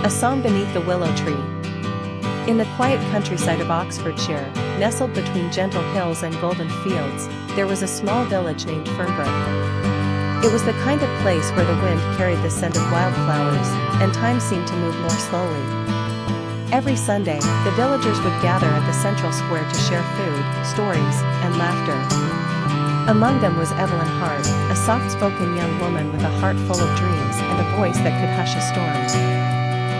A Song Beneath the Willow Tree. In the quiet countryside of Oxfordshire, nestled between gentle hills and golden fields, there was a small village named Fernbrook. It was the kind of place where the wind carried the scent of wildflowers, and time seemed to move more slowly. Every Sunday, the villagers would gather at the central square to share food, stories, and laughter. Among them was Evelyn Hart, a soft-spoken young woman with a heart full of dreams and a voice that could hush a storm.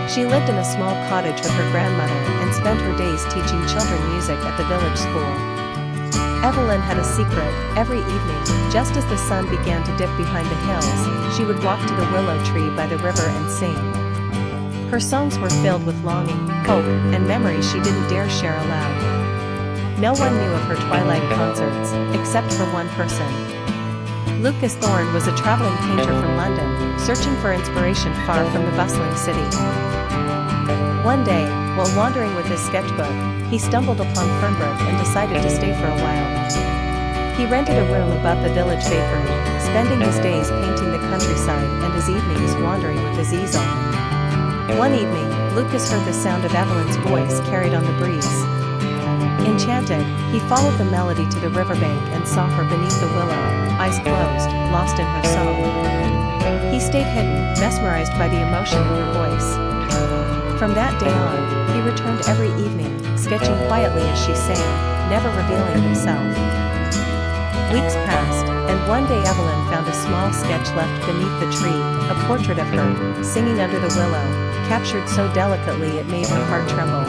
She lived in a small cottage with her grandmother and spent her days teaching children music at the village school. Evelyn had a secret. Every evening, just as the sun began to dip behind the hills, she would walk to the willow tree by the river and sing. Her songs were filled with longing, hope, and memories she didn't dare share aloud. No one knew of her twilight concerts, except for one person. Lucas Thorne was a traveling painter from London, searching for inspiration far from the bustling city. One day, while wandering with his sketchbook, he stumbled upon Fernbrook and decided to stay for a while. He rented a room above the village bakery, spending his days painting the countryside and his evenings wandering with his easel. One evening, Lucas heard the sound of Evelyn's voice carried on the breeze. Enchanted, he followed the melody to the riverbank and saw her beneath the willow, eyes closed, lost in her song. He stayed hidden, mesmerized by the emotion in her voice. From that day on, he returned every evening, sketching quietly as she sang, never revealing himself. Weeks passed, and one day Evelyn found a small sketch left beneath the tree, a portrait of her, singing under the willow, captured so delicately it made her heart tremble.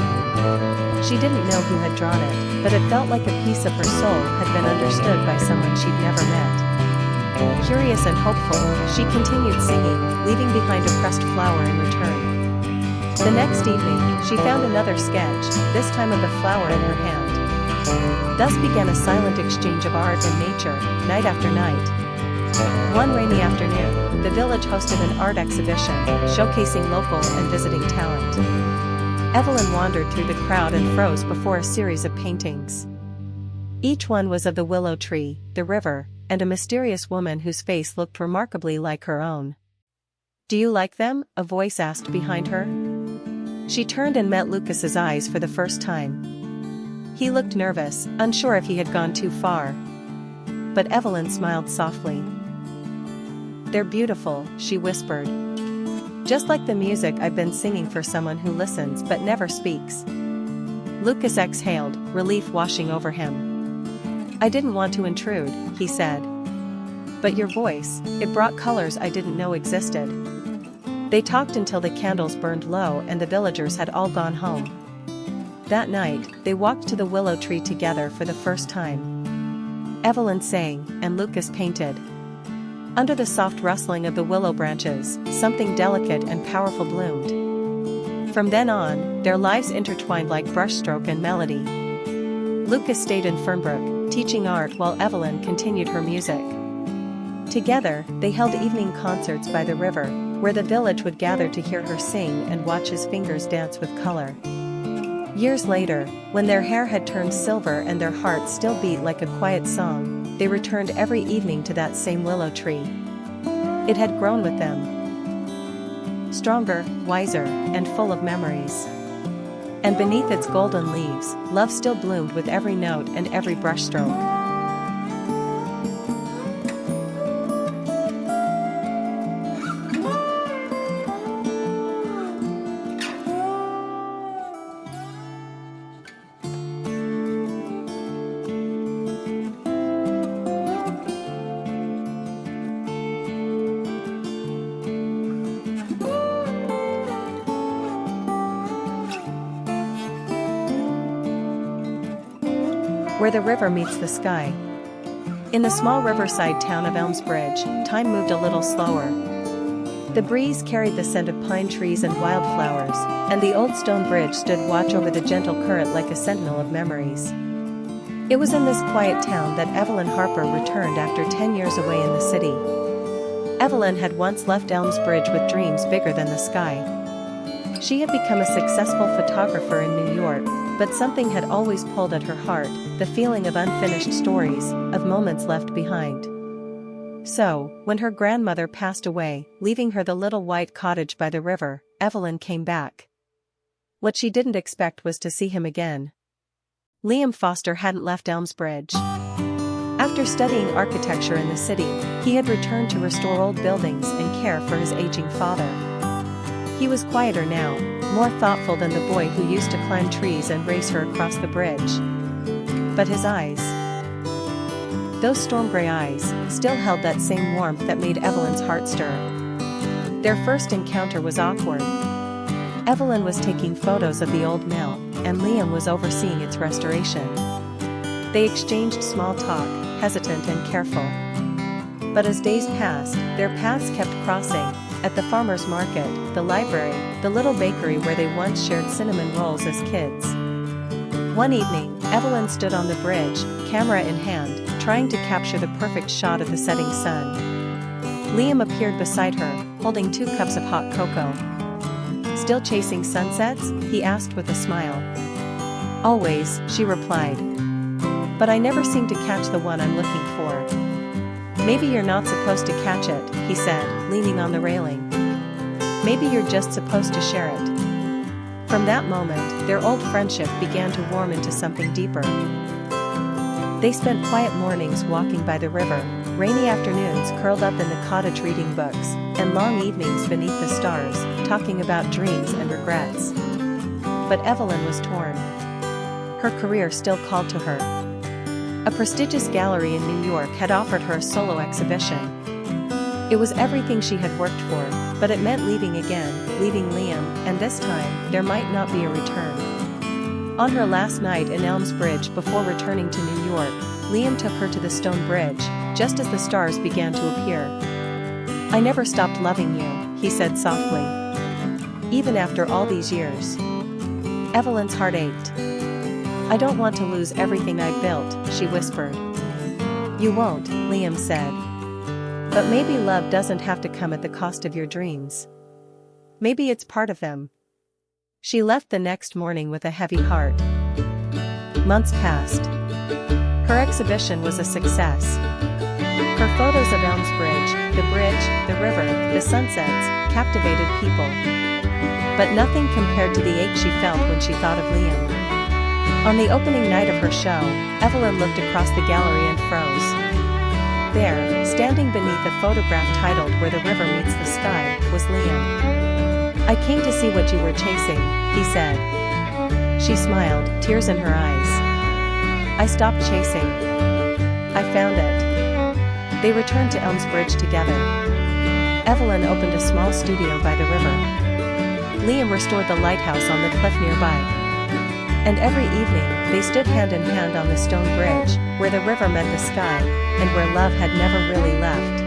She didn't know who had drawn it, but it felt like a piece of her soul had been understood by someone she'd never met. Curious and hopeful, she continued singing, leaving behind a pressed flower in return. The next evening, she found another sketch, this time of a flower in her hand. Thus began a silent exchange of art and nature, night after night. One rainy afternoon, the village hosted an art exhibition, showcasing local and visiting talent. Evelyn wandered through the crowd and froze before a series of paintings. Each one was of the willow tree, the river, and a mysterious woman whose face looked remarkably like her own. "Do you like them?" a voice asked behind her. She turned and met Lucas's eyes for the first time. He looked nervous, unsure if he had gone too far. But Evelyn smiled softly. "They're beautiful," she whispered. "Just like the music I've been singing for someone who listens but never speaks." Lucas exhaled, relief washing over him. "I didn't want to intrude," he said. "But your voice, it brought colors I didn't know existed." They talked until the candles burned low and the villagers had all gone home. That night, they walked to the willow tree together for the first time. Evelyn sang, and Lucas painted. Under the soft rustling of the willow branches, something delicate and powerful bloomed. From then on, their lives intertwined like brushstroke and melody. Lucas stayed in Fernbrook, teaching art while Evelyn continued her music. Together, they held evening concerts by the river, where the village would gather to hear her sing and watch his fingers dance with color. Years later, when their hair had turned silver and their hearts still beat like a quiet song, they returned every evening to that same willow tree. It had grown with them. Stronger, wiser, and full of memories. And beneath its golden leaves, love still bloomed with every note and every brushstroke. Where the river meets the sky. In the small riverside town of Elmsbridge, time moved a little slower. The breeze carried the scent of pine trees and wildflowers, and the old stone bridge stood watch over the gentle current like a sentinel of memories. It was in this quiet town that Evelyn Harper returned after 10 years away in the city. Evelyn had once left Elmsbridge with dreams bigger than the sky. She had become a successful photographer in New York, but something had always pulled at her heart, the feeling of unfinished stories, of moments left behind. So, when her grandmother passed away, leaving her the little white cottage by the river, Evelyn came back. What she didn't expect was to see him again. Liam Foster hadn't left Elmsbridge. After studying architecture in the city, he had returned to restore old buildings and care for his aging father. He was quieter now, more thoughtful than the boy who used to climb trees and race her across the bridge. But his eyes, those storm-gray eyes, still held that same warmth that made Evelyn's heart stir. Their first encounter was awkward. Evelyn was taking photos of the old mill, and Liam was overseeing its restoration. They exchanged small talk, hesitant and careful. But as days passed, their paths kept crossing, at the farmer's market, the library, the little bakery where they once shared cinnamon rolls as kids. One evening, Evelyn stood on the bridge, camera in hand, trying to capture the perfect shot of the setting sun. Liam appeared beside her, holding 2 cups of hot cocoa. "Still chasing sunsets?" he asked with a smile. "Always," she replied. "But I never seem to catch the one I'm looking for." "Maybe you're not supposed to catch it," he said, leaning on the railing. "Maybe you're just supposed to share it." From that moment, their old friendship began to warm into something deeper. They spent quiet mornings walking by the river, rainy afternoons curled up in the cottage reading books, and long evenings beneath the stars, talking about dreams and regrets. But Evelyn was torn. Her career still called to her. A prestigious gallery in New York had offered her a solo exhibition. It was everything she had worked for, but it meant leaving again, leaving Liam, and this time, there might not be a return. On her last night in Elmsbridge before returning to New York, Liam took her to the stone bridge, just as the stars began to appear. "I never stopped loving you," he said softly. "Even after all these years." Evelyn's heart ached. "I don't want to lose everything I built," she whispered. "You won't," Liam said. "But maybe love doesn't have to come at the cost of your dreams. Maybe it's part of them." She left the next morning with a heavy heart. Months passed. Her exhibition was a success. Her photos of Elmsbridge, the bridge, the river, the sunsets, captivated people. But nothing compared to the ache she felt when she thought of Liam. On the opening night of her show, Evelyn looked across the gallery and froze. There, standing beneath a photograph titled "Where the River Meets the Sky," was Liam. "I came to see what you were chasing," he said. She smiled, tears in her eyes. "I stopped chasing. I found it." They returned to Elmsbridge together. Evelyn opened a small studio by the river. Liam restored the lighthouse on the cliff nearby. And every evening, they stood hand in hand on the stone bridge, where the river met the sky, and where love had never really left.